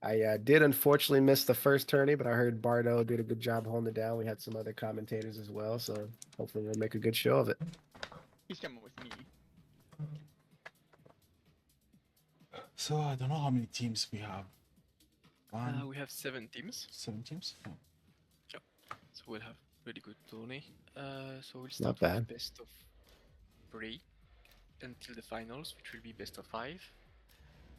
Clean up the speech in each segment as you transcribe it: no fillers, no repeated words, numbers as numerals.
I did unfortunately miss the first tourney, but I heard Bardo did a good job holding it down. We had some other commentators as well, so hopefully we'll make a good show of it. He's coming with me. So I don't know how many teams we have. We have 7 teams. 7 teams? Oh. Yeah. So we'll have really good tourney. So we'll Not start bad. with best of 3 until the finals, which will be best of 5.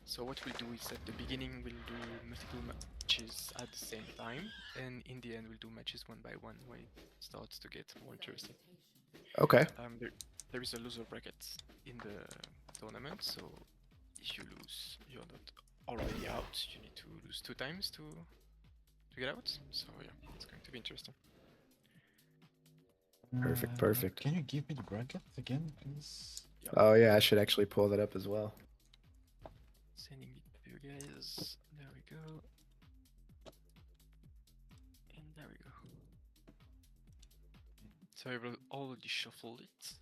So what we'll do is at the beginning we'll do multiple matches at the same time, and in the end we'll do matches one by one when it starts to get more interesting. Okay. There is a loser bracket in the tournament, so if you lose, you're not already out. You need to lose 2 times to get out. So yeah, it's going to be interesting. Perfect. Can you give me the bracket again, please? Yeah. Oh yeah, I should actually pull that up as well. Sending it to you guys. There we go. And there we go. So I will already shuffled it.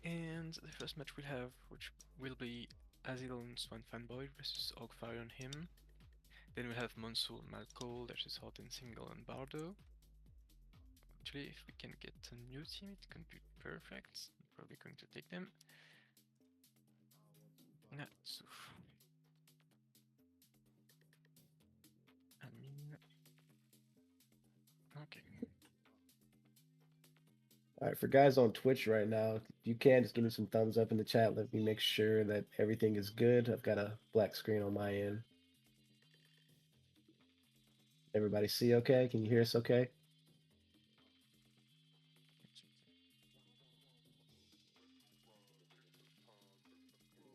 And the first match we'll have, which will be Azil and Swan Fanboy versus Ogfire and Him. Then we'll have Monsoul and Malco versus Hot and Single and Bardo. Actually, if we can get a new team, it can be perfect. I'm probably going to take them. Natsu. I mean... Okay. All right, for guys on Twitch right now, if you can just give me some thumbs up in the chat. Let me make sure that everything is good. I've got a black screen on my end. Everybody see okay? Can you hear us okay?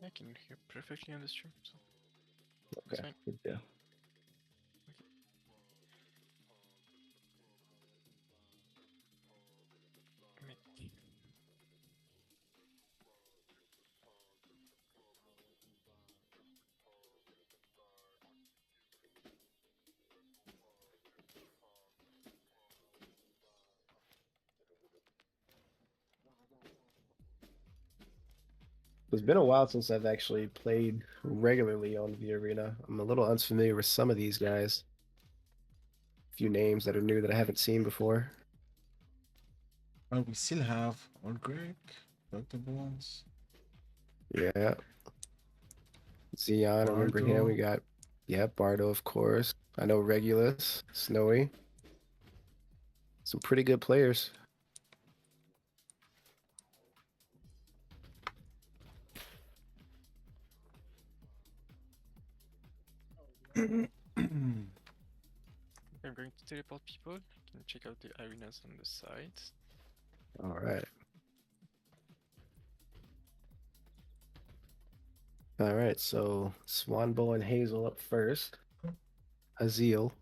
I can hear perfectly on the stream, so Okay, good deal. It's been a while since I've actually played regularly on V Arena. I'm a little unfamiliar with some of these guys. A few names that are new that I haven't seen before. Well, we still have Old Greg, Dr. Bones. Yeah. Zeon, I remember him. We got, yeah, Bardo, of course. I know Regulus, Snowy. Some pretty good players. I'm going to teleport people. You can check out the arenas on the side. All right. All right, so Swanbow and Hazel up first. Azil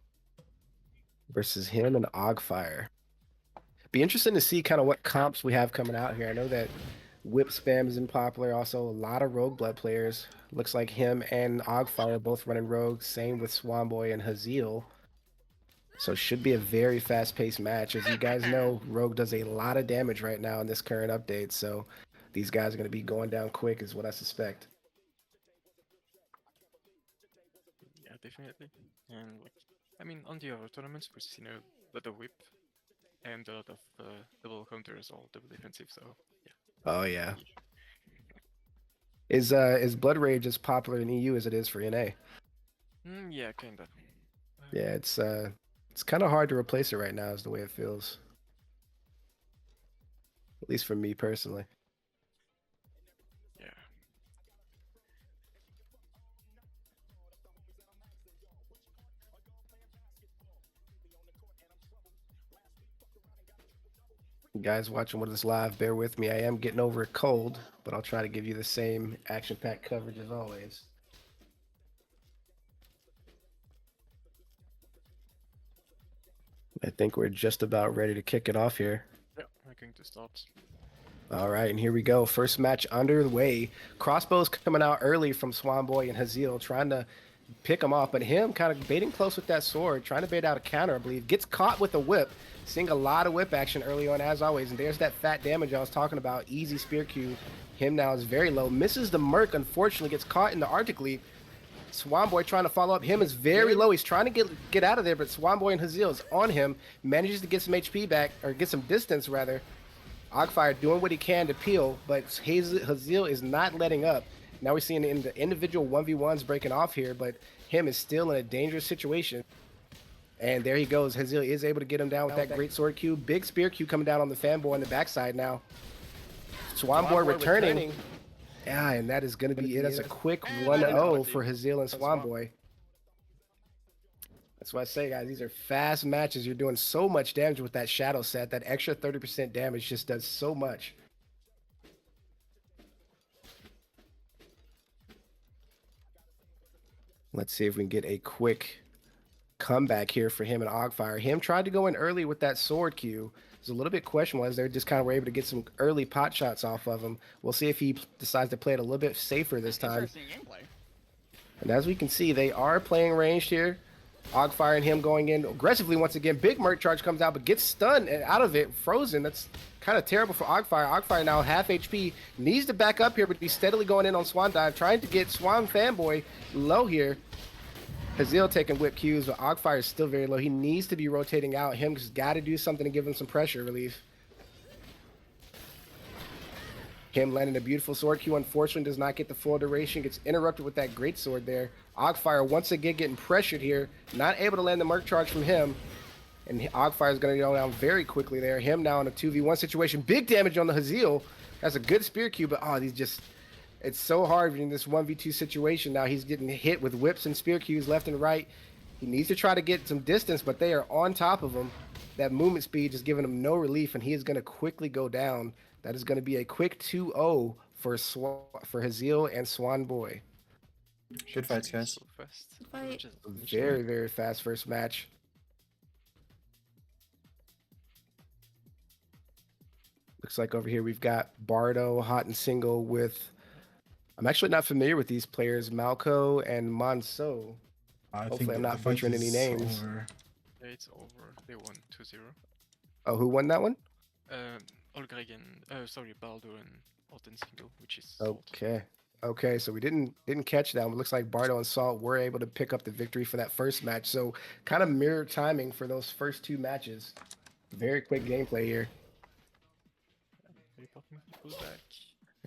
versus Him and Ogfire. Be interesting to see kind of what comps we have coming out here. I know that Whip Spam is popular. Also, a lot of Rogue Blood players. Looks like Him and Ogfire are both running Rogue. Same with Swanboy and Hazil. So should be a very fast-paced match. As you guys know, Rogue does a lot of damage right now in this current update. So these guys are going to be going down quick is what I suspect. Yeah, definitely. And like, I mean, on the other tournaments, we've seen a lot of whip and a lot of double counters or double defensive. So yeah. Oh yeah. Is Blood Rage as popular in EU as it is for NA? Yeah, kinda. Yeah, it's kind of hard to replace it right now, is the way it feels. At least for me personally. Yeah. Guys watching with us live, bear with me. I am getting over a cold, but I'll try to give you the same action-packed coverage as always. I think we're just about ready to kick it off here. Yeah, we're going to start. All right, and here we go. First match underway. Crossbows coming out early from Swanboy and Hazil, trying to pick him off, but him kind of baiting close with that sword, trying to bait out a counter, I believe. Gets caught with a whip. Seeing a lot of whip action early on, as always. And there's that fat damage I was talking about. Easy spear Q. Him now is very low. Misses the Merc, unfortunately. Gets caught in the Arctic Leap. Swan Boy trying to follow up. Him is very low. He's trying to get out of there, but Swan Boy and Haziel is on him. Manages to get some HP back, or get some distance rather. Ogfire doing what he can to peel, but Haziel is not letting up. Now we're seeing the individual 1v1s breaking off here, but Him is still in a dangerous situation. And there he goes. Haziel is able to get him down with that great sword Q. Big spear Q coming down on the fanboy on the backside now. Swan Boy returning. Yeah, and that is going to be it. That's a quick 1-0 for Haziel and Swan Boy. That's what I say, guys. These are fast matches. You're doing so much damage with that shadow set. That extra 30% damage just does so much. Let's see if we can get a quick comeback here for Him and Ogfire. Him tried to go in early with that sword Q. It's a little bit questionable as they just kind of were able to get some early pot shots off of him. We'll see if he decides to play it a little bit safer this time. And as we can see, they are playing ranged here. Ogfire and Him going in aggressively once again. Big Merc Charge comes out, but gets stunned and out of it, frozen. That's kind of terrible for Ogfire. Ogfire now half HP, needs to back up here, but he's steadily going in on Swan Dive, trying to get Swan Fanboy low here. Haziel taking whip Qs, but Ogfire is still very low. He needs to be rotating out. Him has got to do something to give him some pressure relief. Him landing a beautiful sword Q, unfortunately does not get the full duration, gets interrupted with that great sword there. Ogfire once again getting pressured here, not able to land the Merc Charge from Him. And Ogfire is going to go down very quickly there. Him now in a 2v1 situation. Big damage on the Haziel. That's a good spear Q, but these just... It's so hard in this 1v2 situation now. He's getting hit with whips and spear Qs left and right. He needs to try to get some distance, but they are on top of him. That movement speed is giving him no relief, and he is going to quickly go down. That is going to be a quick 2-0 for Haziel and Swan Boy. Good fights, guys. So fast. Fight. Very, very fast first match. Looks like over here we've got Bardo hot and single with... I'm actually not familiar with these players, Malco and Monso. Hopefully I'm not butchering any names. Yeah, it's over. They won 2-0. Oh, who won that one? Olgreg and Baldo and Orton single, which is Salt. Okay, so we didn't catch that one. It looks like Bardo and Salt were able to pick up the victory for that first match. So kind of mirror timing for those first two matches. Very quick gameplay here. Reporting people back.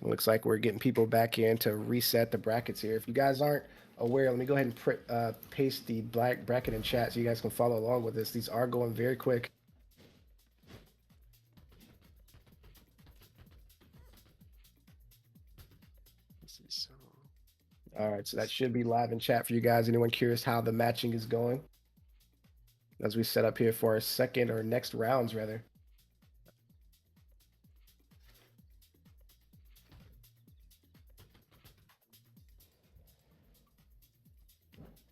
It looks like we're getting people back in to reset the brackets here. If you guys aren't aware, let me go ahead and paste the black bracket in chat so you guys can follow along with this. These are going very quick. All right, so that should be live in chat for you guys. Anyone curious how the matching is going? As we set up here for our second or next rounds, rather.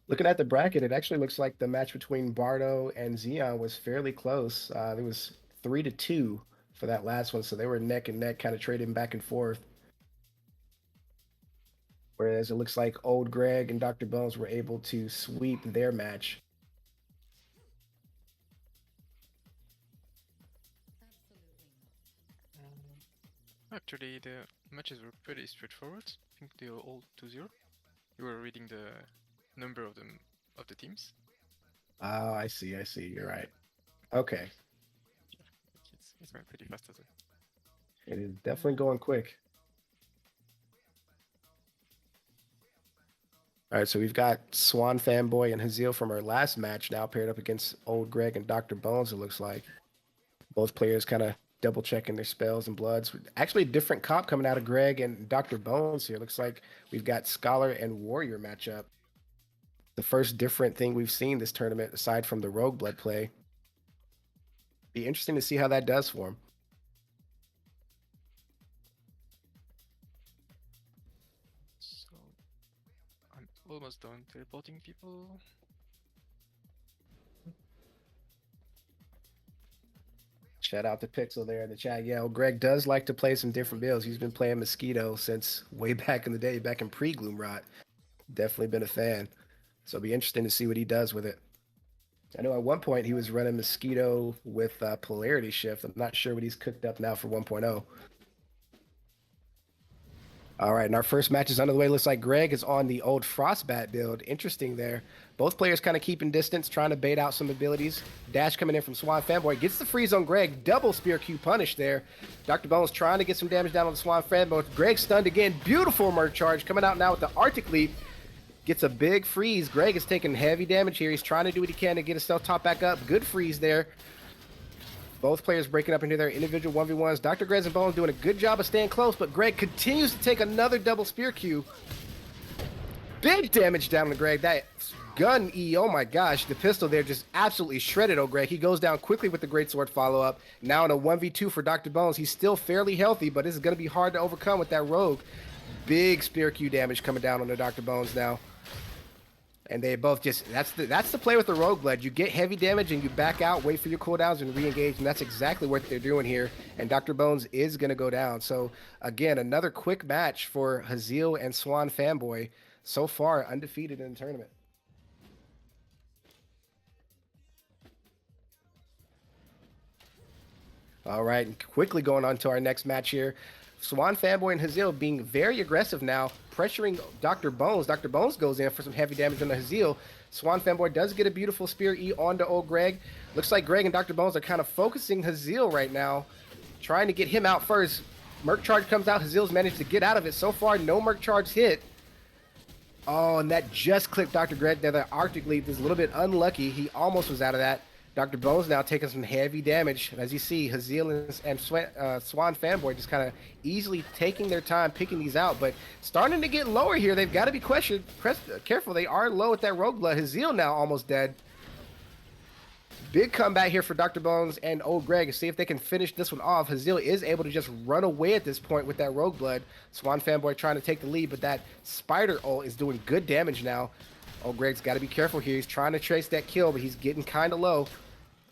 Looking at the bracket, it actually looks like the match between Bardo and Zeon was fairly close. It was 3-2 for that last one, so they were neck and neck, kind of trading back and forth. Whereas it looks like Old Greg and Dr. Bones were able to sweep their match. Actually, the matches were pretty straightforward. I think they were all 2-0. You were reading the number of the teams. Oh, I see. You're right. Okay. It's going pretty fast as well. It is definitely going quick. All right, so we've got Swan Fanboy and Haziel from our last match now paired up against Old Greg and Dr. Bones, it looks like. Both players kind of double checking their spells and bloods. Actually, a different comp coming out of Greg and Dr. Bones here. Looks like we've got Scholar and Warrior matchup. The first different thing we've seen this tournament aside from the Rogue Blood play. Be interesting to see how that does for him. So I'm almost done teleporting people. Shout out to Pixel there in the chat. Yeah, well, Greg does like to play some different builds. He's been playing Mosquito since way back in the day, back in pre-Gloomrot. Definitely been a fan. So it'll be interesting to see what he does with it. I know at one point he was running Mosquito with Polarity Shift. I'm not sure what he's cooked up now for 1.0. All right, and our first match is under the way. Looks like Greg is on the old Frostbat build. Interesting there. Both players kind of keeping distance, trying to bait out some abilities. Dash coming in from Swan Fanboy. Gets the freeze on Greg. Double Spear Q punish there. Dr. Bones trying to get some damage down on the Swan Fanboy. Greg stunned again. Beautiful Merc Charge coming out now with the Arctic Leap. Gets a big freeze. Greg is taking heavy damage here. He's trying to do what he can to get his stealth top back up. Good freeze there. Both players breaking up into their individual 1v1s. Dr. Greg and Bones doing a good job of staying close, but Greg continues to take another double spear Q. Big damage down to Greg. That gun E, oh my gosh. The pistol there just absolutely shredded Greg. He goes down quickly with the greatsword follow-up. Now in a 1v2 for Dr. Bones. He's still fairly healthy, but this is going to be hard to overcome with that rogue. Big spear Q damage coming down on the Dr. Bones now. And they both just, that's the play with the Rogue Blood. You get heavy damage and you back out, wait for your cooldowns and re-engage, and that's exactly what they're doing here. And Dr. Bones is going to go down. So, again, another quick match for Haziel and Swan Fanboy. So far, undefeated in the tournament. All right, and quickly going on to our next match here. Swan Fanboy and Haziel being very aggressive now, pressuring Dr. Bones. Dr. Bones goes in for some heavy damage on the Haziel. Swan Fanboy does get a beautiful spear E onto old Greg. Looks like Greg and Dr. Bones are kind of focusing Haziel right now, trying to get him out first. Merc Charge comes out. Haziel's managed to get out of it. So far, no Merc Charge hit. Oh, and that just clipped Dr. Greg there. The Arctic Leap is a little bit unlucky. He almost was out of that. Dr. Bones now taking some heavy damage. And as you see, Haziel and Swan Fanboy just kind of easily taking their time picking these out. But starting to get lower here. They've got to be careful. They are low with that Rogue Blood. Haziel now almost dead. Big comeback here for Dr. Bones and old Greg. See if they can finish this one off. Haziel is able to just run away at this point with that Rogue Blood. Swan Fanboy trying to take the lead, but that Spider ult is doing good damage now. Old Greg's got to be careful here. He's trying to trace that kill, but he's getting kind of low.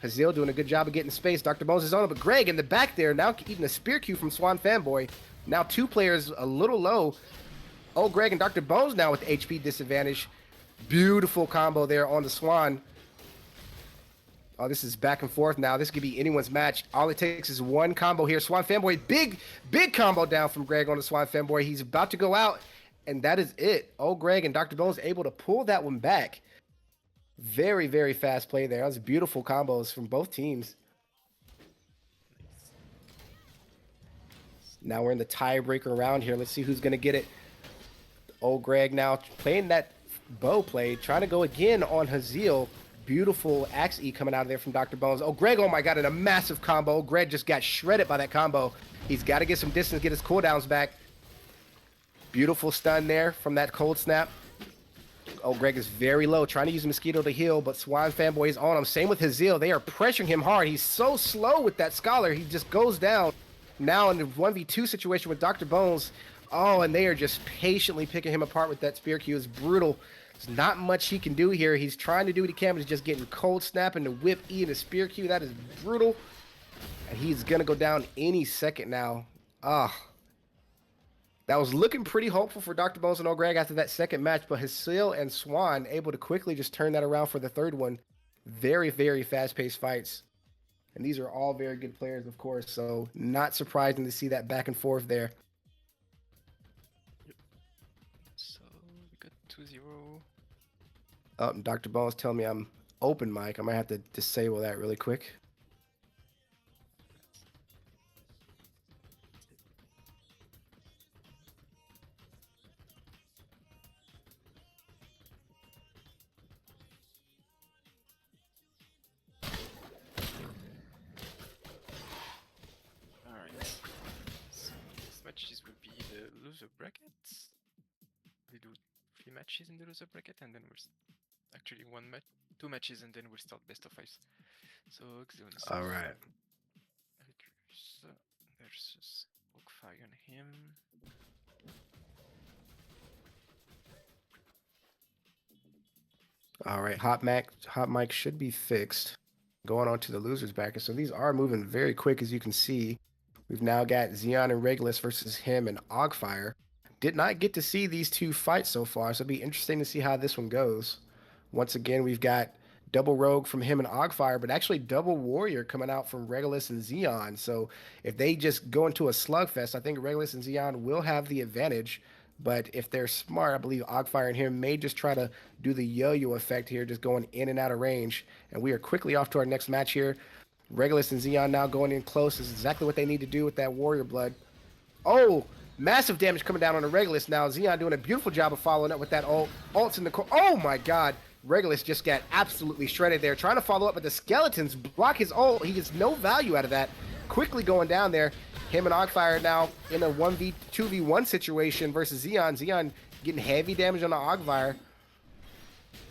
Haziel doing a good job of getting space. Dr. Bones is on it, but Greg in the back there now eating a spear Q from Swan Fanboy. Now two players a little low. Old Greg and Dr. Bones now with HP disadvantage. Beautiful combo there on the Swan. Oh, this is back and forth now. This could be anyone's match. All it takes is one combo here. Swan Fanboy, big combo down from Greg on the Swan Fanboy. He's about to go out, and that is it. Old Greg and Dr. Bones able to pull that one back. Very, very fast play there. That was beautiful combos from both teams. Now we're in the tiebreaker round here. Let's see who's going to get it. Old Greg now playing that bow play, trying to go again on Haziel. Beautiful Axe E coming out of there from Dr. Bones. Oh, Greg, oh my god, and a massive combo. Greg just got shredded by that combo. He's got to get some distance, get his cooldowns back. Beautiful stun there from that cold snap. Oh, Greg is very low, trying to use Mosquito to heal, but Swan Fanboy is on him. Same with Haziel. They are pressuring him hard. He's so slow with that Scholar. He just goes down. Now in the 1v2 situation with Dr. Bones. Oh, and they are just patiently picking him apart with that Spear Q. It's brutal. There's not much he can do here. He's trying to do what he can, but he's just getting cold snap and the whip E and the Spear Q. That is brutal. And he's going to go down any second now. That was looking pretty hopeful for Dr. Bones and Old Greg after that second match, but Haziel and Swan able to quickly just turn that around for the third one. Very, very fast-paced fights. And these are all very good players, of course, so not surprising to see that back and forth there. So we got 2-0. Oh, Dr. Bones telling me I'm open mic. I might have to disable that really quick. Matches will be the loser brackets. We do 3 matches in the loser bracket, and then actually 2 matches, and then we'll start best of 5. So Zeon All right. Regulus versus Oakfire and him. All right, hot mic should be fixed. Going on to the losers bracket. So these are moving very quick, as you can see. We've now got Zeon and Regulus versus Him and Aire. Did not get to see these two fights so far, so it'll be interesting to see how this one goes. Once again, we've got double rogue from him and Ogfire, but actually double warrior coming out from Regulus and Zeon. So if they just go into a slugfest, I think Regulus and Zeon will have the advantage. But if they're smart, I believe Ogfire and him may just try to do the yo-yo effect here, just going in and out of range. And we are quickly off to our next match here. Regulus and Zeon now going in close is exactly what they need to do with that warrior blood. Oh, massive damage coming down on the Regulus now. Zeon doing a beautiful job of following up with that ult. Ult's in the core. Oh my god. Regulus just got absolutely shredded there. Trying to follow up, but the skeletons block his ult. He gets no value out of that. Quickly going down there. Him and Ogfire now in a 2v1 situation versus Zeon. Zeon getting heavy damage on the Ogfire.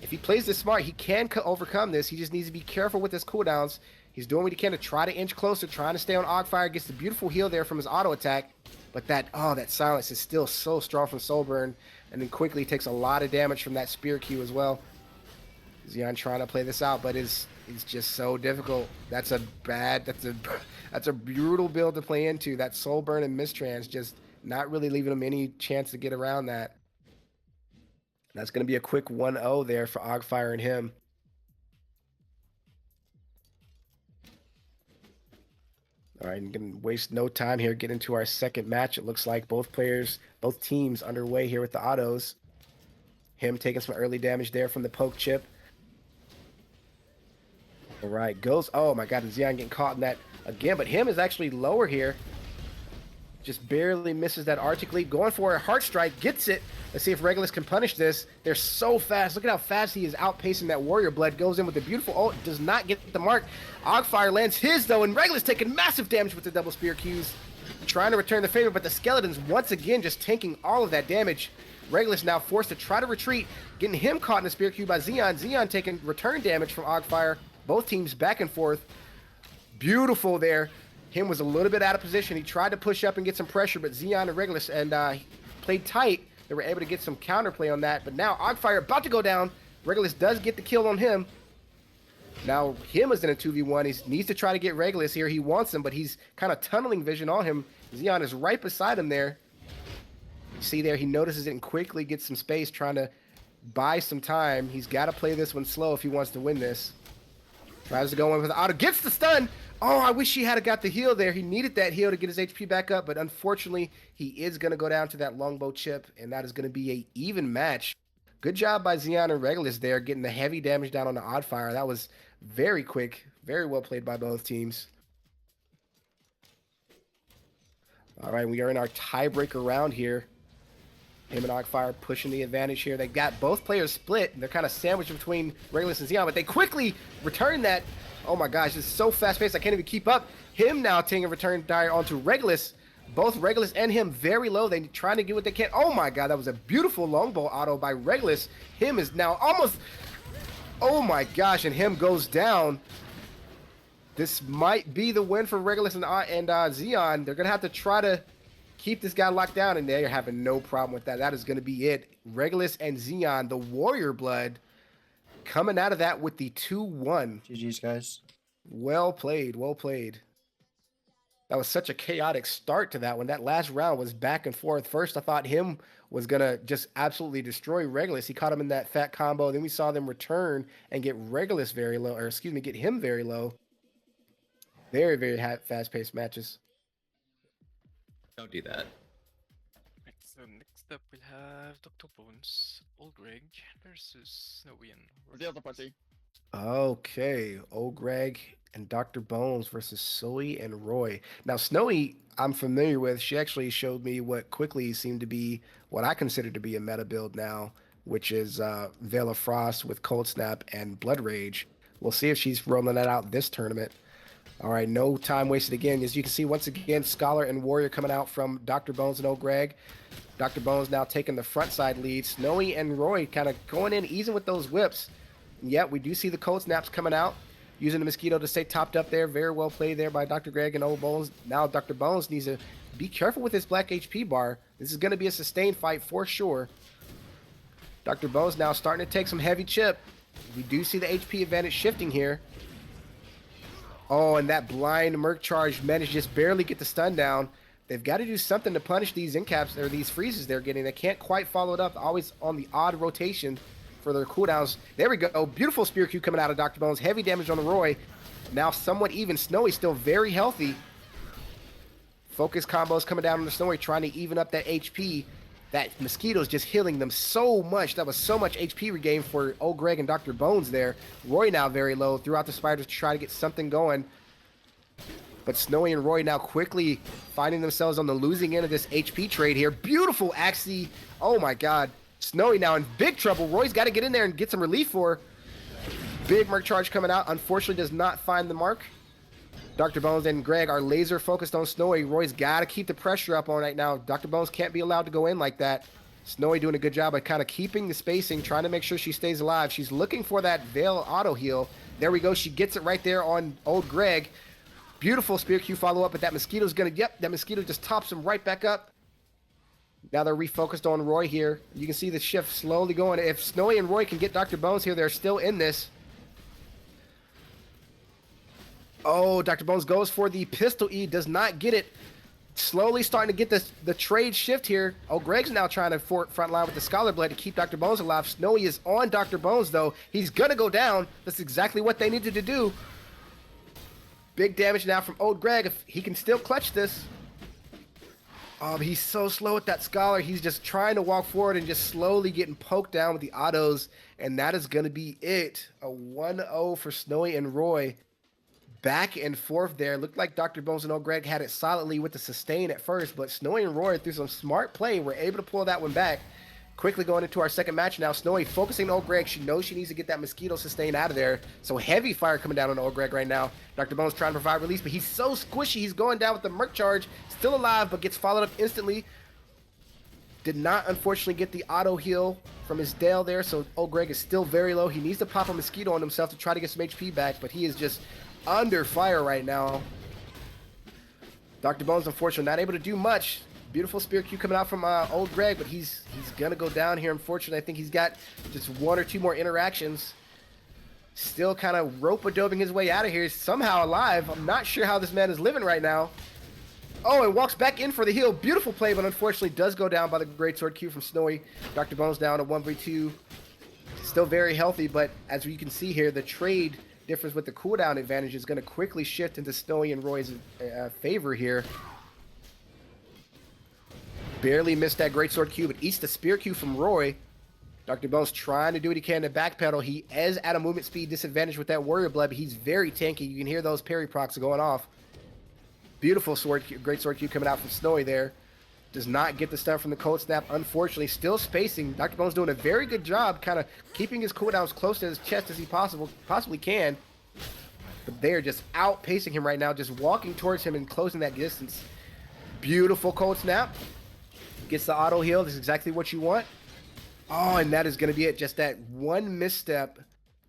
If he plays this smart, he can overcome this. He just needs to be careful with his cooldowns. He's doing what he can to try to inch closer, trying to stay on Ogfire. Gets the beautiful heal there from his auto attack. But that silence is still so strong from Soulburn. And then quickly takes a lot of damage from that Spear Q as well. Zeon trying to play this out, but it's just so difficult. That's a brutal build to play into. That Soulburn and Mistrans just not really leaving him any chance to get around that. That's going to be a quick 1-0 there for Ogfire and him. All right, I'm going to waste no time here. Get into our second match. It looks like both teams underway here with the autos. Him taking some early damage there from the poke chip. All right, goes. Oh my god, and Zeon getting caught in that again, but him is actually lower here. Just barely misses that Arctic Leap. Going for a Heart Strike, gets it. Let's see if Regulus can punish this. They're so fast. Look at how fast he is outpacing that Warrior Blood. Goes in with a beautiful ult, does not get the mark. Ogfire lands his though, and Regulus taking massive damage with the double spear Qs. Trying to return the favor, but the skeletons once again just tanking all of that damage. Regulus now forced to try to retreat, getting him caught in the spear Q by Zeon. Zeon taking return damage from Ogfire. Both teams back and forth. Beautiful there. Him was a little bit out of position. He tried to push up and get some pressure, but Zeon and Regulus played tight. They were able to get some counterplay on that. But now Ogfire about to go down. Regulus does get the kill on him. Now him is in a 2v1. He needs to try to get Regulus here. He wants him, but he's kind of tunneling vision on him. Zeon is right beside him there. You see there, he notices it and quickly gets some space, trying to buy some time. He's got to play this one slow if he wants to win this. Tries to go in with the auto, gets the stun. Oh, I wish he had got the heal there. He needed that heal to get his HP back up, but unfortunately, he is going to go down to that longbow chip, and that is going to be a even match. Good job by Zeon and Regulus there, getting the heavy damage down on the Oddfire. That was very quick, very well played by both teams. All right, we are in our tiebreaker round here. Him and Ogfire pushing the advantage here. They got both players split. They're kind of sandwiched between Regulus and Zeon, but they quickly return that. Oh my gosh, it's so fast-paced, I can't even keep up. Him now taking a return dire onto Regulus. Both Regulus and him very low. They're trying to get what they can. Oh my god, that was a beautiful longbow auto by Regulus. Him is now almost... Oh my gosh, and him goes down. This might be the win for Regulus and Zeon. They're going to have to try to keep this guy locked down, and they're having no problem with that. That is going to be it. Regulus and Zeon, the Warrior Blood, coming out of that with the 2-1. GG's, guys. Well played, well played. That was such a chaotic start to that one. That last round was back and forth. First, I thought him was going to just absolutely destroy Regulus. He caught him in that fat combo. Then we saw them return and get Regulus very low, or excuse me, get him very low. Very, very fast-paced matches. Don't do that. Right, so next up we'll have Dr. Bones, Old Greg versus Snowy and The other party. Okay, Old Greg and Dr. Bones versus Zoe and Roy. Now, Snowy, I'm familiar with. She actually showed me what quickly seemed to be what I consider to be a meta build now, which is Veil of Frost with Cold Snap and Blood Rage. We'll see if she's rolling that out this tournament. All right, no time wasted again. As you can see, once again, Scholar and Warrior coming out from Dr. Bones and Old Greg. Dr. Bones now taking the front side lead. Snowy and Roy kind of going in, easing with those whips. And yet, we do see the cold snaps coming out, using the Mosquito to stay topped up there. Very well played there by Dr. Greg and Old Bones. Now, Dr. Bones needs to be careful with his black HP bar. This is going to be a sustained fight for sure. Dr. Bones now starting to take some heavy chip. We do see the HP advantage shifting here. Oh, and that blind Merc charge managed to just barely get the stun down. They've got to do something to punish these incaps or these freezes they're getting. They can't quite follow it up. Always on the odd rotation. for their cooldowns. There we go. Beautiful spear Q coming out of Dr. Bones. Heavy damage on the Roy. Now somewhat even. Snowy still very healthy. Focus combos coming down on the Snowy, trying to even up that HP. That Mosquito's just healing them so much. That was so much HP regain for old Greg and Dr. Bones there. Roy now very low. Threw out the spiders to try to get something going. But Snowy and Roy now quickly finding themselves on the losing end of this HP trade here. Beautiful Axie. Oh my god. Snowy now in big trouble. Roy's got to get in there and get some relief for. Big Merc Charge coming out. Unfortunately does not find the mark. Dr. Bones and Greg are laser focused on Snowy. Roy's got to keep the pressure up on right now. Dr. Bones can't be allowed to go in like that. Snowy doing a good job of kind of keeping the spacing, trying to make sure she stays alive. She's looking for that Veil auto heal. There we go. She gets it right there on old Greg. Beautiful spear Q follow up, but that Mosquito's going to, that Mosquito just tops him right back up. Now they're refocused on Roy here. You can see the shift slowly going. If Snowy and Roy can get Dr. Bones here, they're still in this. Oh, Dr. Bones goes for the pistol E, does not get it. Slowly starting to get the trade shift here. Oh, Greg's now trying to front line with the Scholar Blade to keep Dr. Bones alive. Snowy is on Dr. Bones, though. He's going to go down. That's exactly what they needed to do. Big damage now from old Greg. If he can still clutch this. Oh, he's so slow with that Scholar. He's just trying to walk forward and just slowly getting poked down with the autos. And that is going to be it. A 1-0 for Snowy and Roy. Back and forth there. Looked like Dr. Bones and old Greg had it solidly with the sustain at first, but Snowy and Roy, through some smart play, were able to pull that one back. Quickly going into our second match now. Snowy focusing on old Greg. She knows she needs to get that Mosquito sustain out of there. So heavy fire coming down on old Greg right now. Dr. Bones trying to provide release, but he's so squishy. He's going down with the Merc Charge. Still alive, but gets followed up instantly. Did not, unfortunately, get the auto heal from his Dale there, so old Greg is still very low. He needs to pop a Mosquito on himself to try to get some HP back, but he is just under fire right now. Dr. Bones, unfortunately, not able to do much. Beautiful spear Q coming out from old Greg, but he's gonna go down here. Unfortunately, I think he's got just one or two more interactions. Still kind of rope-a-dobing his way out of here. He's somehow alive. I'm not sure how this man is living right now. Oh, and walks back in for the heal. Beautiful play, but unfortunately does go down by the Greatsword Q from Snowy. Dr. Bones down to 1v2. Still very healthy, but as you can see here, the trade difference with the cooldown advantage is going to quickly shift into Snowy and Roy's favor here. Barely missed that Greatsword Q, but eats the Spear Q from Roy. Dr. Bones trying to do what he can to backpedal. He is at a movement speed disadvantage with that Warrior Blood, but he's very tanky. You can hear those parry procs going off. Beautiful Greatsword Q coming out from Snowy there. Does not get the stun from the Cold Snap, unfortunately. Still spacing. Dr. Bones doing a very good job kind of keeping his cooldowns close to his chest as he possibly can. But they're just outpacing him right now, just walking towards him and closing that distance. Beautiful Cold Snap. Gets the auto heal. This is exactly what you want. Oh, and that is going to be it. Just that one misstep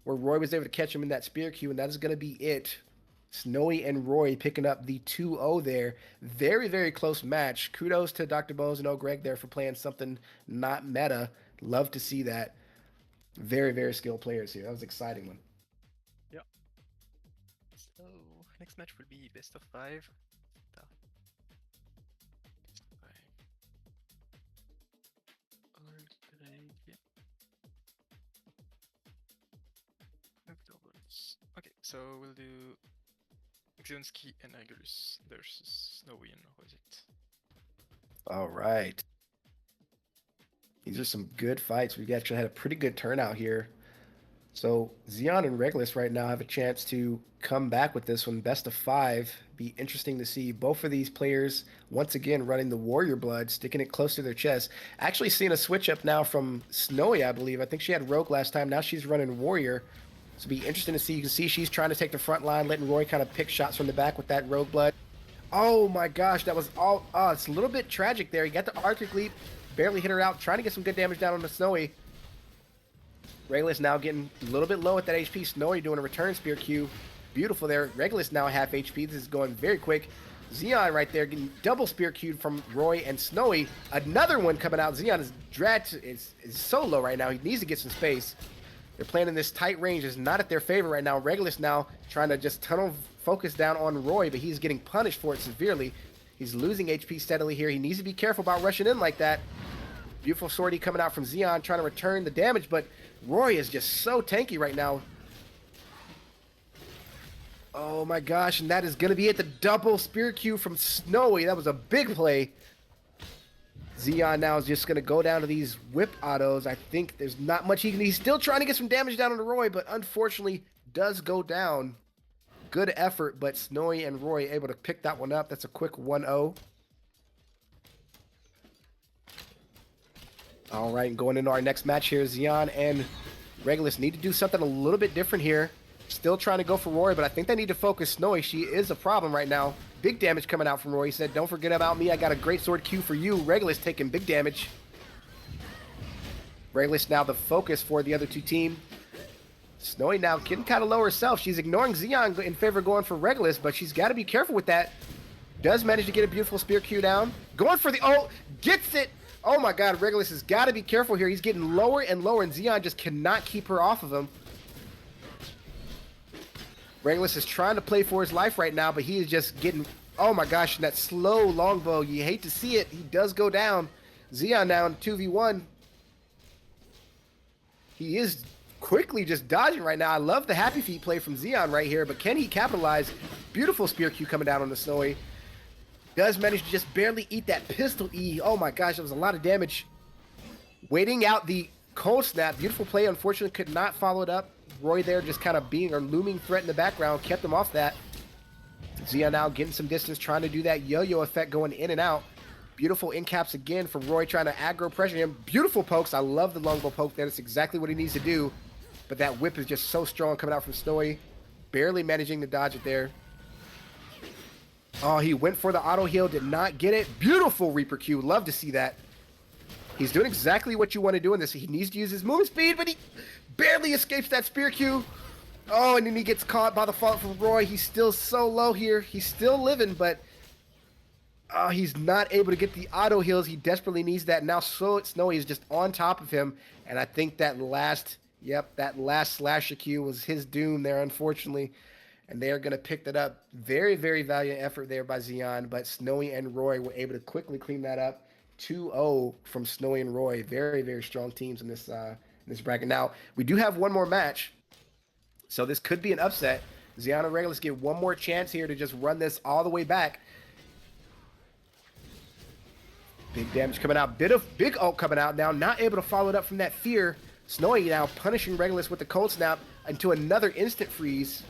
where Roy was able to catch him in that Spear Q, and that is going to be it. Snowy and Roy picking up the 2-0 there. Very, very close match. Kudos to Dr. Bones and old Greg there for playing something not meta. Love to see that. Very, very skilled players here. That was an exciting one. Yeah. So, next match will be best of 5. Okay, so we'll do Zeon and Regulus versus Snowy and what is it? All right. These are some good fights. We've actually had a pretty good turnout here. So Zeon and Regulus right now have a chance to come back with this one. Best of 5. Be interesting to see both of these players once again running the Warrior Blood, sticking it close to their chest. Actually seeing a switch up now from Snowy, I believe. I think she had Rogue last time. Now she's running Warrior. So it'll be interesting to see. You can see she's trying to take the front line, letting Roy kind of pick shots from the back with that Rogue Blood. Oh my gosh, that was all. Oh, it's a little bit tragic there. He got the Arctic Leap, barely hit her out, trying to get some good damage down on the Snowy. Regulus now getting a little bit low at that HP. Snowy doing a return Spear Q. Beautiful there. Regulus now half HP. This is going very quick. Zeon right there getting double Spear Q'd from Roy and Snowy. Another one coming out. Zeon is dragged. Is so low right now. He needs to get some space. They're playing in this tight range. It's not at their favor right now. Regulus now trying to just tunnel focus down on Roy, but he's getting punished for it severely. He's losing HP steadily here. He needs to be careful about rushing in like that. Beautiful sortie coming out from Zeon, trying to return the damage, but Roy is just so tanky right now. Oh my gosh, and that is going to be it. The double spear Q from Snowy. That was a big play. Zeon now is just going to go down to these whip autos. I think there's not much he can... He's still trying to get some damage down on the Roy, but unfortunately does go down. Good effort, but Snowy and Roy able to pick that one up. That's a quick 1-0. All right, going into our next match here, Zeon and Regulus need to do something a little bit different here. Still trying to go for Roy, but I think they need to focus Snowy. She is a problem right now. Big damage coming out from Roy. He said, don't forget about me. I got a great sword Q for you. Regulus taking big damage. Regulus now the focus for the other two team. Snowy now getting kind of low herself. She's ignoring Zeon in favor of going for Regulus, but she's got to be careful with that. Does manage to get a beautiful spear Q down. Going for the... Oh, gets it! Oh my god, Regulus has got to be careful here. He's getting lower and lower, and Zeon just cannot keep her off of him. Regulus is trying to play for his life right now, but he is just getting... Oh my gosh, and that slow longbow, you hate to see it. He does go down. Zeon now in 2v1. He is quickly just dodging right now. I love the happy feet play from Zeon right here, but can he capitalize? Beautiful spear Q coming down on the Snowy. Does manage to just barely eat that pistol E. Oh my gosh, that was a lot of damage. Waiting out the cold snap. Beautiful play. Unfortunately, could not follow it up. Roy there just kind of being a looming threat in the background. Kept him off that. Zeon now getting some distance, trying to do that yo-yo effect going in and out. Beautiful in caps again from Roy, trying to aggro pressure him. Beautiful pokes. I love the longbow poke there. That's exactly what he needs to do. But that whip is just so strong coming out from Snowy. Barely managing to dodge it there. Oh, he went for the auto heal, did not get it. Beautiful Reaper Q. Love to see that. He's doing exactly what you want to do in this. He needs to use his movement speed, but he barely escapes that spear Q. Oh, and then he gets caught by the fault from Roy. He's still so low here. He's still living, but he's not able to get the auto heals. He desperately needs that. Now Snowy is just on top of him, and I think that last slasher Q was his doom there, unfortunately. And they are going to pick that up. Very, very valiant effort there by Zeon, but Snowy and Roy were able to quickly clean that up. 2-0 from Snowy and Roy. Very, very strong teams in this bracket. Now, we do have one more match, so this could be an upset. Zeon and Regulus get one more chance here to just run this all the way back. Big damage coming out. Big ult coming out now. Not able to follow it up from that fear. Snowy now punishing Regulus with the cold snap into another instant freeze.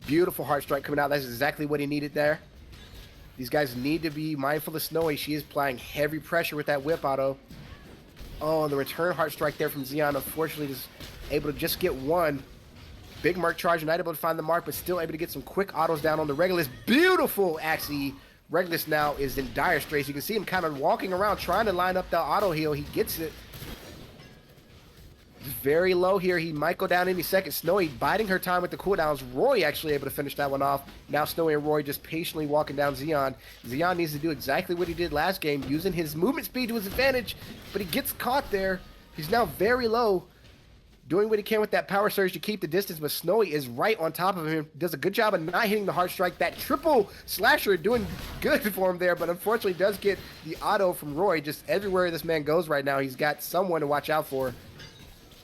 Beautiful heart strike coming out. That's exactly what he needed there. These guys need to be mindful of Snowy. She is applying heavy pressure with that whip auto. Oh, and the return heart strike there from Zeon. Unfortunately, is able to just get one. Big mark charge, not able to find the mark, but still able to get some quick autos down on the Regulus. Beautiful, actually. Regulus now is in dire straits. You can see him kind of walking around trying to line up the auto heal. He gets it. Very low here. He might go down any second. Snowy biding her time with the cooldowns. Roy actually able to finish that one off. Now Snowy and Roy just patiently walking down Zeon. Zeon needs to do exactly what he did last game, using his movement speed to his advantage, but he gets caught there. He's now very low, doing what he can with that power surge to keep the distance, but Snowy is right on top of him. Does a good job of not hitting the heart strike. That triple slasher doing good for him there, but unfortunately does get the auto from Roy. Just everywhere this man goes right now, he's got someone to watch out for.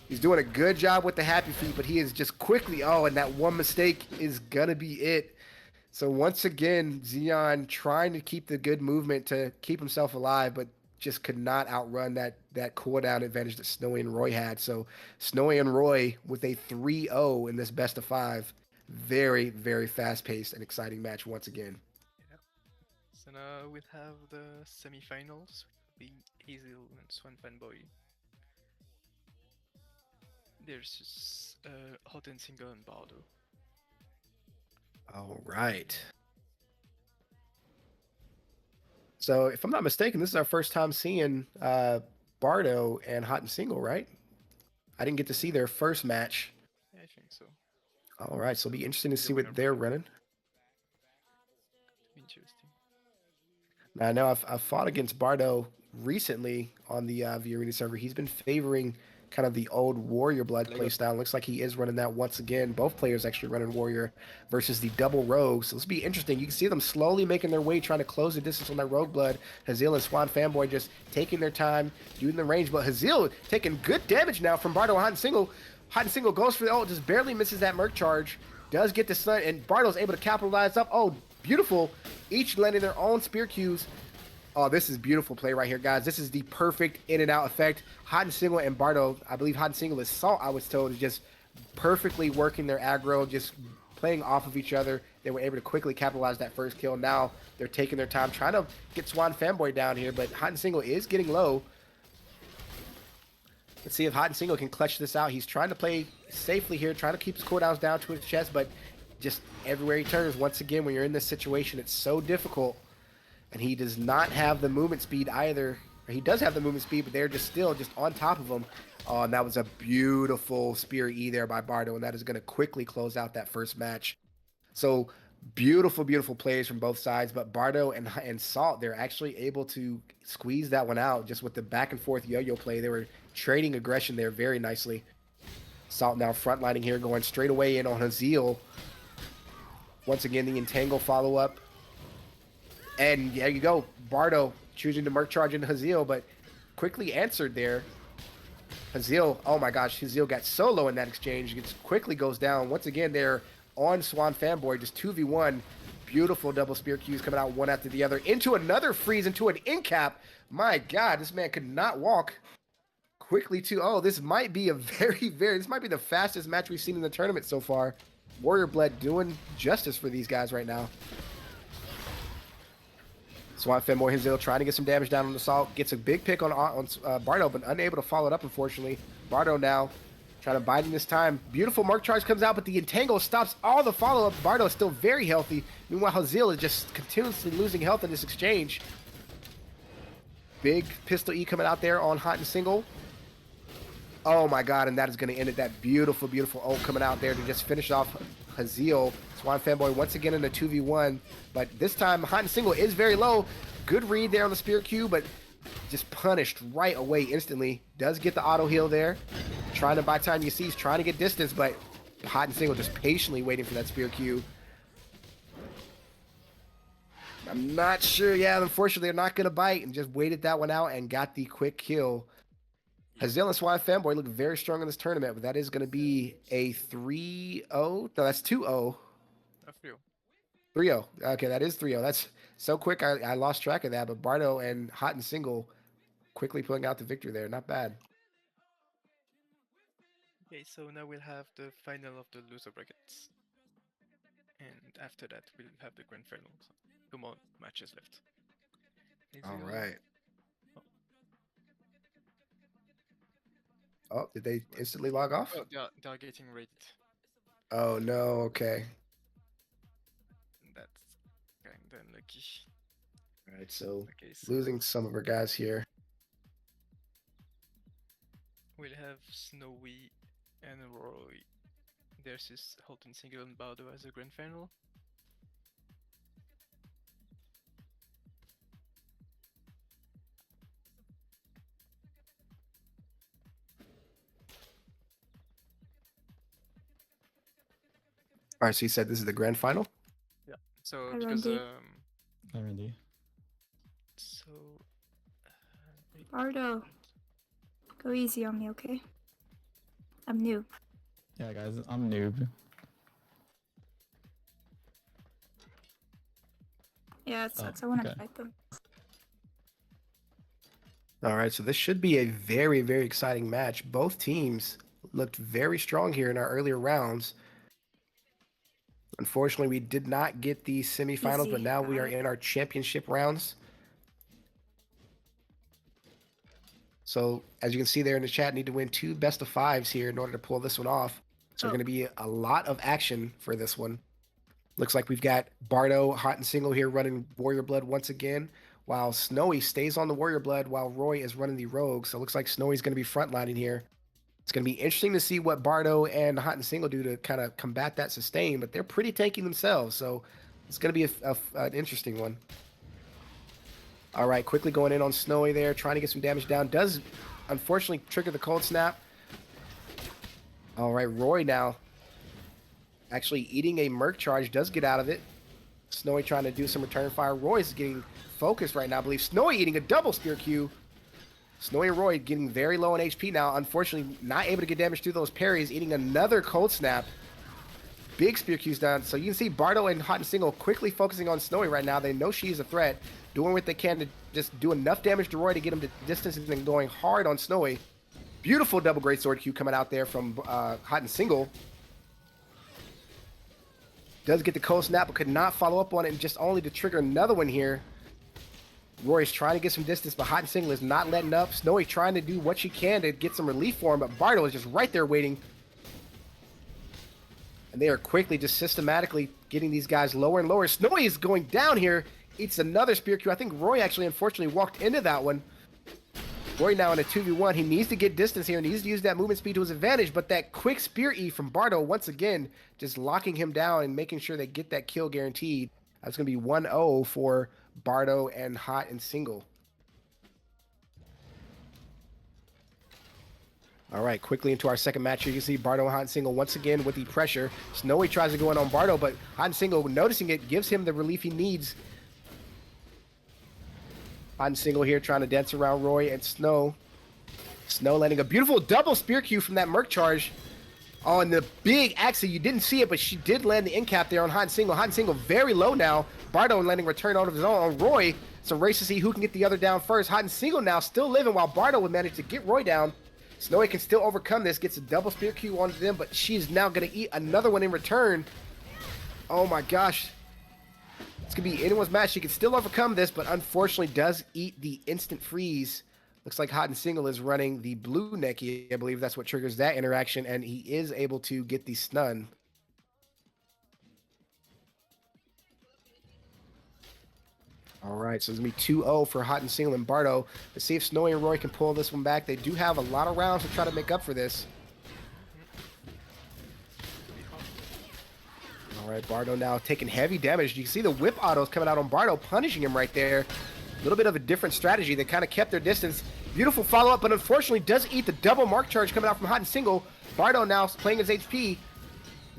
He's doing a good job with the happy feet, but he is just quickly... Oh, and that one mistake is going to be it. So once again, Zeon trying to keep the good movement to keep himself alive, but just could not outrun that cooldown advantage that Snowy and Roy had. So Snowy and Roy with a 3-0 in this best of 5. Very, very fast-paced and exciting match once again. Yeah. So now we'll have the semi-finals, being Hazel and Swan Fanboy. There's just Hot and Single and Bardo. All right. So if I'm not mistaken, this is our first time seeing Bardo and Hot and Single, right? I didn't get to see their first match. Yeah, I think so. All right, so it'll be interesting to see winner what they're running. Interesting. Now, I know I've fought against Bardo recently on the V Arena server. He's been favoring kind of the old Warrior Blood playstyle. Looks like he is running that once again. Both players actually running Warrior versus the double Rogue. So this will be interesting. You can see them slowly making their way, trying to close the distance on that Rogue Blood. Haziel and Swan Fanboy just taking their time, doing the range. But Haziel taking good damage now from Bardo. Hot and Single. Hot and Single goes for the ult, just barely misses that Merc charge. Does get the stun, and Bardo's able to capitalize up. Oh, beautiful. Each landing their own spear cues. Oh, this is beautiful play right here, guys. This is the perfect in and out effect. Hot and Single and Bardo, I believe Hot and Single is Salt, I was told, is just perfectly working their aggro, just playing off of each other. They were able to quickly capitalize that first kill. Now they're taking their time, trying to get Swan Fanboy down here, but Hot and Single is getting low. Let's see if Hot and Single can clutch this out. He's trying to play safely here, trying to keep his cooldowns down to his chest, but just everywhere he turns, once again, when you're in this situation, it's so difficult. And he does not have the movement speed either. Or he does have the movement speed, but they're just still just on top of him. Oh, and that was a beautiful Spear E there by Bardo, and that is going to quickly close out that first match. So beautiful, beautiful plays from both sides, but Bardo and Salt, they're actually able to squeeze that one out just with the back and forth yo-yo play. They were trading aggression there very nicely. Salt now frontlining here, going straight away in on Haziel. Once again, the Entangle follow-up. And there you go, Bardo choosing to Merc charge into Haziel, but quickly answered there. Haziel, oh my gosh, Haziel got so low in that exchange. It quickly goes down. Once again, they're on Swan Fanboy, just 2v1. Beautiful double spear Qs coming out one after the other. Into another freeze, into an in-cap. My God, this man could not walk. Quickly 2-0. This might be a this might be the fastest match we've seen in the tournament so far. Warrior Blood doing justice for these guys right now. Swan Fanboy Haziel trying to get some damage down on the Salt. Gets a big pick on Bardo, but unable to follow it up, unfortunately. Bardo now trying to bide in this time. Beautiful Mark Charge comes out, but the Entangle stops all the follow-up. Bardo is still very healthy. Meanwhile, Haziel is just continuously losing health in this exchange. Big Pistol E coming out there on Hot and Single. Oh my God, and that is going to end it. That beautiful, beautiful ult coming out there to just finish off Haziel. Swan Fanboy once again in a 2v1, but this time Hot and Single is very low. Good read there on the Spear Q, but just punished right away instantly. Does get the auto heal there. Trying to buy time. You see he's trying to get distance, but Hot and Single just patiently waiting for that Spear Q. I'm not sure. Yeah, unfortunately, they're not going to bite and just waited that one out and got the quick kill. Haziel and Swan Fanboy look very strong in this tournament, but that is going to be a 3-0. No, that's 2-0. 3-0. Okay, that is 3-0. That's so quick. I lost track of that, but Bardo and Hot and Single quickly pulling out the victory there. Not bad. Okay, so now we'll have the final of the loser brackets. And after that, we'll have the grand finals. 2 more matches left. All right. Oh, did they instantly log off? Oh, they are getting raided. Oh, no. Okay. That's kind of unlucky. All right, so Okay, so losing some of our guys here. we'll have Snowy and Roy versus Hot and Single and Bardo as a grand final. All right, so you said this is the grand final? So Hi, because Randy. Already. so wait, Bardo, go easy on me, okay? I'm new. Yeah, guys, I'm noob. Yeah, it sucks. I Oh, want to okay. fight them. All right, so this should be a very, very exciting match. Both teams looked very strong here in our earlier rounds. Unfortunately, we did not get the semifinals, but Easy, now we are got it. in our championship rounds. So, as you can see there in the chat, need to win 2 best of 5s here in order to pull this one off. So, Oh. going to be a lot of action for this one. Looks like we've got Bardo, Hot and Single here running Warrior Blood once again, while Snowy stays on the Warrior Blood while Roy is running the Rogue. So, it looks like Snowy's going to be frontlining here. It's going to be interesting to see what Bardo and Hot and Single do to kind of combat that sustain, but they're pretty tanky themselves, so it's going to be an interesting one. All right, quickly going in on Snowy there, trying to get some damage down. Does, unfortunately, trigger the Cold Snap. All right, Roy now actually eating a Merc charge, does get out of it. Snowy trying to do some return fire. Roy's getting focused right now, I believe. Snowy eating a double spear Q. Snowy and Roy getting very low on HP now. Unfortunately, not able to get damage through those parries. Eating another cold snap. Big spear Q's done. So you can see Bardo and Hot and Single quickly focusing on Snowy right now. They know she's a threat. Doing what they can to just do enough damage to Roy to get him to distance and then going hard on Snowy. Beautiful double greatsword Q coming out there from Hot and Single. Does get the cold snap, but could not follow up on it, and just only to trigger another one here. Roy's trying to get some distance, but Hot and Single is not letting up. Snowy trying to do what she can to get some relief for him, but Bardo is just right there waiting. And they are quickly just systematically getting these guys lower and lower. Snowy is going down here. Eats another spear Q. I think Roy actually unfortunately walked into that one. Roy now in a 2v1. He needs to get distance here and needs to use that movement speed to his advantage, but that quick spear E from Bardo once again just locking him down and making sure they get that kill guaranteed. That's going to be 1-0 for Bardo and Hot and Single. All right, quickly into our second match here. You see Bardo and Hot and Single once again with the pressure. Snowy tries to go in on Bardo, but Hot and Single, noticing it, gives him the relief he needs. Hot and Single here trying to dance around Roy and Snow. Snow landing a beautiful double spear Q from that Merc charge. Oh, and the big Axie, you didn't see it, but she did land the end cap there on Hot and Single. Hot and Single very low now. Bardo landing return out of his own on Roy. It's a race to see who can get the other down first. Hot and Single now still living while Bardo would manage to get Roy down. Snowy can still overcome this, gets a double spear Q onto them, but she's now going to eat another one in return. Oh my gosh. It's going to be anyone's match. She can still overcome this, but unfortunately does eat the instant freeze. Looks like Hot and Single is running the blue Neki. I believe that's what triggers that interaction, and he is able to get the stun. All right, so it's going to be 2-0 for Hot and Single and Bardo. Let's see if Snowy and Roy can pull this one back. They do have a lot of rounds to try to make up for this. All right, Bardo now taking heavy damage. You can see the whip autos coming out on Bardo, punishing him right there. A little bit of a different strategy. They kind of kept their distance. Beautiful follow-up, but unfortunately does eat the double mark charge coming out from Hot and Single. Bardo now playing his HP.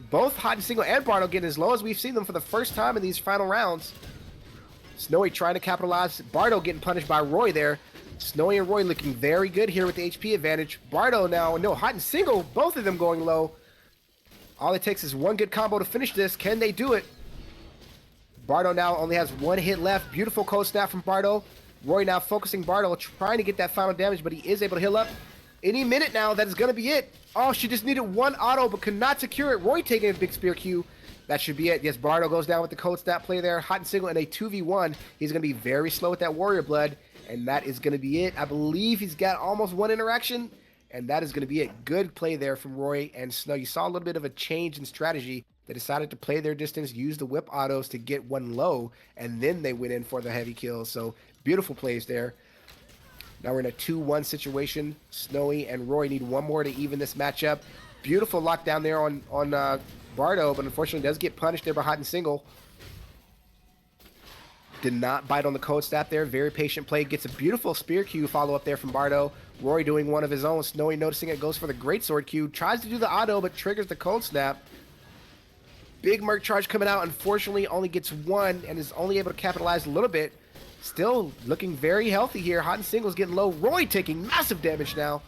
Both Hot and Single and Bardo getting as low as we've seen them for the first time in these final rounds. Snowy trying to capitalize. Bardo getting punished by Roy there. Snowy and Roy looking very good here with the HP advantage. Bardo now, no, Hot and Single, both of them going low. All it takes is one good combo to finish this. Can they do it? Bardo now only has one hit left. Beautiful cold snap from Bardo. Roy now focusing Bardo, trying to get that final damage, but he is able to heal up. Any minute now, that is going to be it. Oh, she just needed one auto, but could not secure it. Roy taking a big spear Q. That should be it. Yes, Bardo goes down with the cold snap play there. Hot and Single in a 2v1. He's going to be very slow with that Warrior Blood, and that is going to be it. I believe he's got almost one interaction, and that is going to be it. Good play there from Roy and Snow. You saw a little bit of a change in strategy. They decided to play their distance, use the whip autos to get one low, and then they went in for the heavy kills. So beautiful plays there. Now we're in a 2-1 situation. Snowy and Roy need one more to even this matchup. Beautiful lockdown there on Bardo, but unfortunately does get punished there by Hot and Single. Did not bite on the cold snap there. Very patient play. Gets a beautiful spear Q follow up there from Bardo. Roy doing one of his own. Snowy noticing it, goes for the greatsword Q. Tries to do the auto, but triggers the cold snap. Big Merc charge coming out. Unfortunately, only gets one and is only able to capitalize a little bit. Still looking very healthy here. Hot and Single's getting low. Roy taking massive damage now.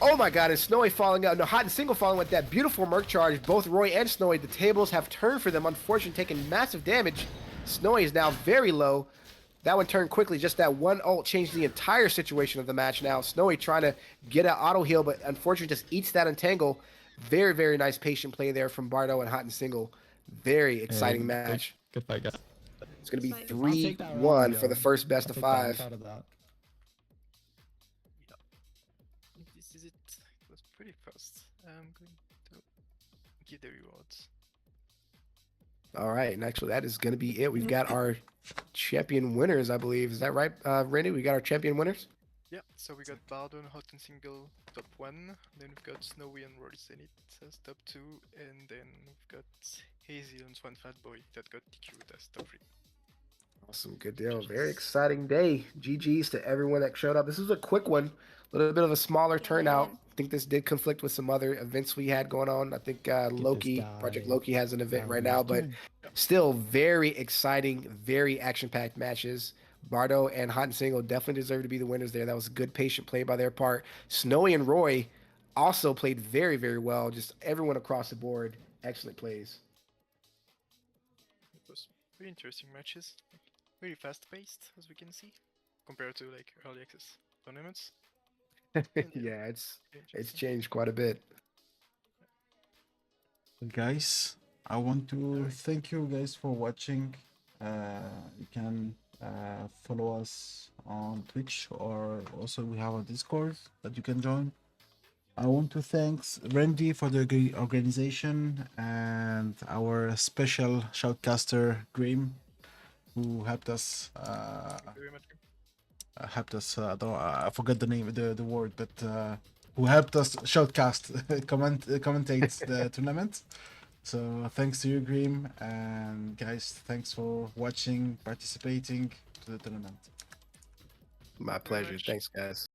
Oh my god, and Snowy falling out. No, Hot and Single falling with that beautiful Merc charge. Both Roy and Snowy, the tables have turned for them. Unfortunately, taking massive damage. Snowy is now very low. That one turned quickly. Just that one ult changed the entire situation of the match now. Snowy trying to get an auto heal, but unfortunately just eats that entangle. Very, very nice patient play there from Bardo and Hot and Single. Very exciting match. Good fight, guys. It's going to be I'll take that 3-1 round, for the first best of 5. Out of that. This is it. It was pretty fast. I'm going to give the rewards. All right, and actually that is going to be it. We've got our champion winners, I believe. Is that right, Randy? We got our champion winners? Yeah, so we got Bardo and Hot and Single top 1, then we've got Snowy and Rory Zenith as top 2, and then we've got Hazy and Swan Fatboy that got DQ'd as top 3. Awesome, good deal. Very exciting day. GG's to everyone that showed up. This was a quick one, a little bit of a smaller turnout. Man. I think this did conflict with some other events we had going on. I think Loki, Project Loki has an event right now, but still very exciting, very action-packed matches. Bardo and Hot and Single definitely deserve to be the winners there. That was a good patient play by their part. Snowy and Roy also played very, very well. Just everyone across the board, excellent plays. It was pretty interesting matches. Like, really fast paced, as we can see, compared to like early access tournaments. Yeah, it's changed quite a bit. Guys, I want to thank you guys for watching. You can follow us on Twitch, or also we have a Discord that you can join. I want to thank Randy for the organization and our special shoutcaster Dream, who helped us. Thank you very much. Helped us. I forgot the name, the word, but who helped us shoutcast, commentate the tournament. So thanks to you, Dream, and guys, thanks for watching, participating to the tournament. My Very pleasure. much. Thanks, guys.